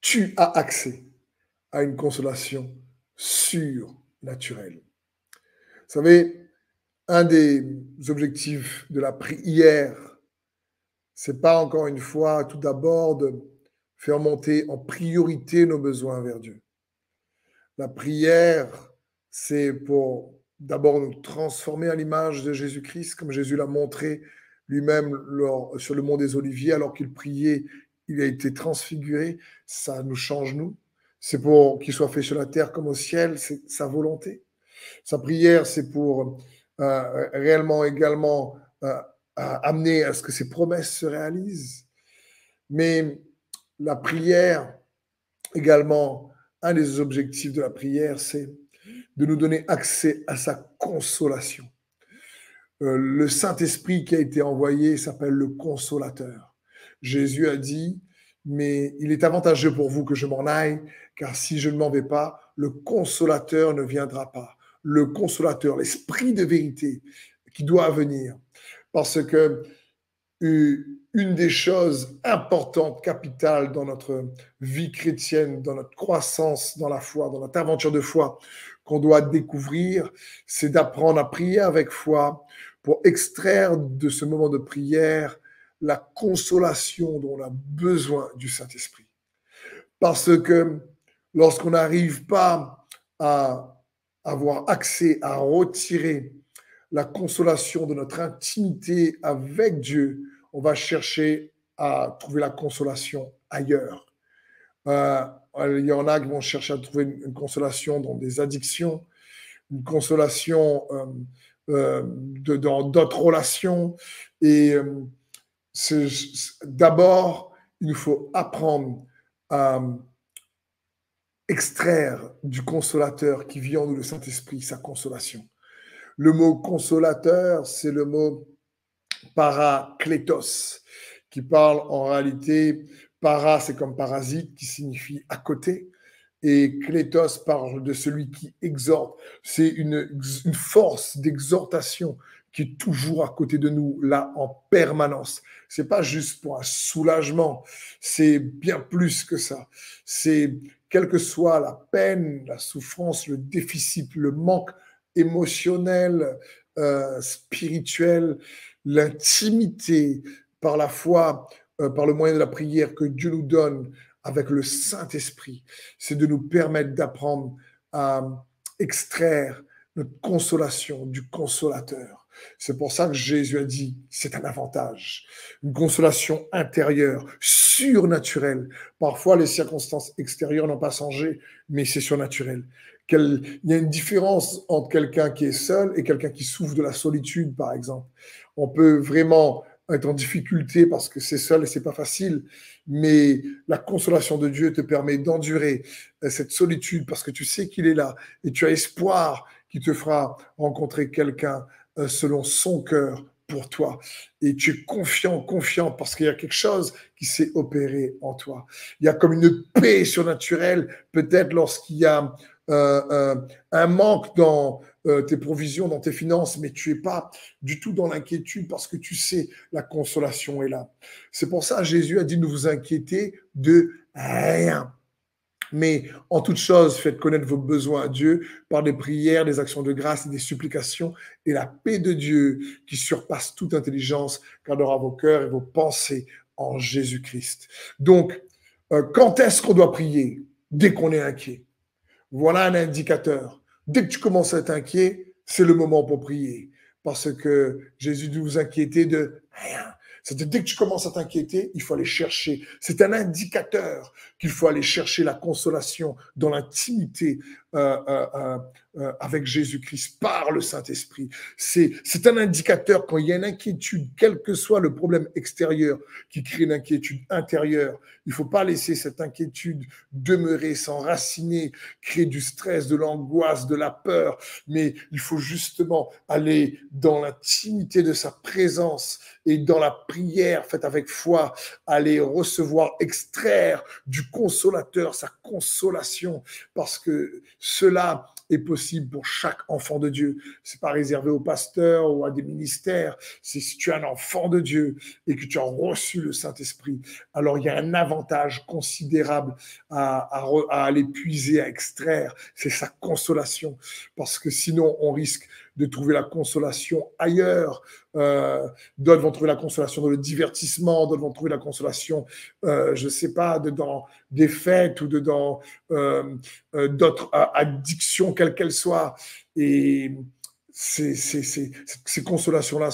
tu as accès à une consolation surnaturelle. Vous savez, un des objectifs de la prière, c'est pas encore une fois tout d'abord de faire monter en priorité nos besoins vers Dieu. La prière, c'est pour d'abord nous transformer à l'image de Jésus-Christ, comme Jésus l'a montré lui-même sur le mont des Oliviers, alors qu'il priait, il a été transfiguré, ça nous change nous. C'est pour qu'il soit fait sur la terre comme au ciel, c'est sa volonté. Sa prière, c'est pour réellement également amener à ce que ses promesses se réalisent. Mais la prière, également, un des objectifs de la prière, c'est de nous donner accès à sa consolation. Le Saint-Esprit qui a été envoyé s'appelle le consolateur. Jésus a dit, mais il est avantageux pour vous que je m'en aille, car si je ne m'en vais pas, le consolateur ne viendra pas. Le consolateur, l'esprit de vérité qui doit venir. Parce que une des choses importantes, capitales dans notre vie chrétienne, dans notre croissance dans la foi, dans notre aventure de foi qu'on doit découvrir, c'est d'apprendre à prier avec foi pour extraire de ce moment de prière la consolation dont on a besoin du Saint-Esprit. Parce que lorsqu'on n'arrive pas à avoir accès à retirer la consolation de notre intimité avec Dieu, on va chercher à trouver la consolation ailleurs. Il y en a qui vont chercher à trouver une consolation dans des addictions, une consolation dans d'autres relations. Et d'abord, il nous faut apprendre à extraire du consolateur qui vit en nous, le Saint-Esprit, sa consolation. Le mot consolateur, c'est le mot paraklétos, qui parle en réalité, para, c'est comme parasite, qui signifie à côté, et klétos parle de celui qui exhorte. C'est une force d'exhortation qui est toujours à côté de nous, là, en permanence. C'est pas juste pour un soulagement, c'est bien plus que ça. C'est, quelle que soit la peine, la souffrance, le déficit, le manque émotionnel, spirituel, l'intimité par la foi, par le moyen de la prière que Dieu nous donne avec le Saint-Esprit, c'est de nous permettre d'apprendre à extraire notre consolation du consolateur. C'est pour ça que Jésus a dit, c'est un avantage, une consolation intérieure, surnaturelle. Parfois, les circonstances extérieures n'ont pas changé, mais c'est surnaturel. Il y a une différence entre quelqu'un qui est seul et quelqu'un qui souffre de la solitude, par exemple. On peut vraiment être en difficulté parce que c'est seul et c'est pas facile, mais la consolation de Dieu te permet d'endurer cette solitude parce que tu sais qu'il est là et tu as espoir qu'il te fera rencontrer quelqu'un selon son cœur pour toi. Et tu es confiant parce qu'il y a quelque chose qui s'est opéré en toi. Il y a comme une paix surnaturelle, peut-être lorsqu'il y a un manque dans tes provisions, dans tes finances, mais tu n'es pas du tout dans l'inquiétude parce que tu sais la consolation est là. C'est pour ça que Jésus a dit ne vous inquiétez de rien. Mais en toute chose, faites connaître vos besoins à Dieu par des prières, des actions de grâce et des supplications. Et la paix de Dieu qui surpasse toute intelligence gardera vos cœurs et vos pensées en Jésus-Christ. Donc, quand est-ce qu'on doit prier? Dès qu'on est inquiet. Voilà un indicateur. Dès que tu commences à être inquiet, c'est le moment pour prier. Parce que Jésus dit vous inquiétez de rien. C'est-à-dire, dès que tu commences à t'inquiéter, il faut aller chercher. C'est un indicateur qu'il faut aller chercher la consolation dans l'intimité avec Jésus-Christ par le Saint-Esprit. C'est un indicateur quand il y a une inquiétude, quel que soit le problème extérieur qui crée une inquiétude intérieure. Il ne faut pas laisser cette inquiétude demeurer, s'enraciner, créer du stress, de l'angoisse, de la peur, mais il faut justement aller dans l'intimité de sa présence et dans la prière faite avec foi, aller recevoir, extraire du consolateur sa consolation, parce que Cela est possible pour chaque enfant de Dieu. C'est pas réservé aux pasteurs ou à des ministères. C'est si tu es un enfant de Dieu et que tu as reçu le Saint-Esprit, alors il y a un avantage considérable à aller puiser, à extraire. C'est sa consolation. Parce que sinon, on risque de trouver la consolation ailleurs. D'autres vont trouver la consolation dans le divertissement, d'autres vont trouver la consolation, je ne sais pas, dans des fêtes ou dans d'autres addictions, quelles qu'elles soient. Et ces consolations-là,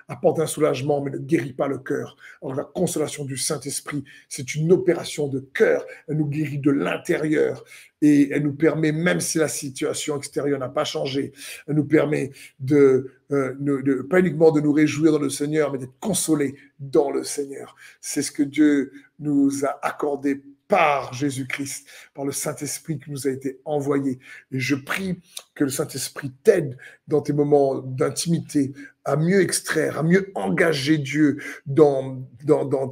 apportent un soulagement, mais ne guérit pas le cœur. Alors la consolation du Saint-Esprit, c'est une opération de cœur. Elle nous guérit de l'intérieur et elle nous permet, même si la situation extérieure n'a pas changé, elle nous permet pas uniquement de nous réjouir dans le Seigneur, mais d'être consolés dans le Seigneur. C'est ce que Dieu nous a accordé par Jésus-Christ, par le Saint-Esprit qui nous a été envoyé. Et je prie que le Saint-Esprit t'aide dans tes moments d'intimité à mieux extraire, à mieux engager Dieu dans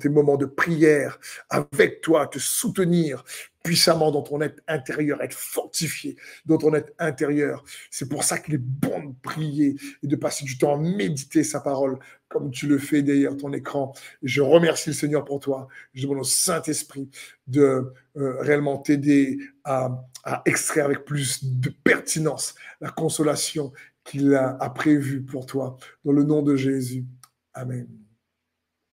tes moments de prière, avec toi, te soutenir puissamment dans ton être intérieur, être fortifié dans ton être intérieur. C'est pour ça qu'il est bon de prier et de passer du temps à méditer sa parole, comme tu le fais derrière ton écran. Et je remercie le Seigneur pour toi. Je demande au Saint-Esprit de réellement t'aider à extraire avec plus de pertinence la consolation qu'il a prévue pour toi. Dans le nom de Jésus. Amen.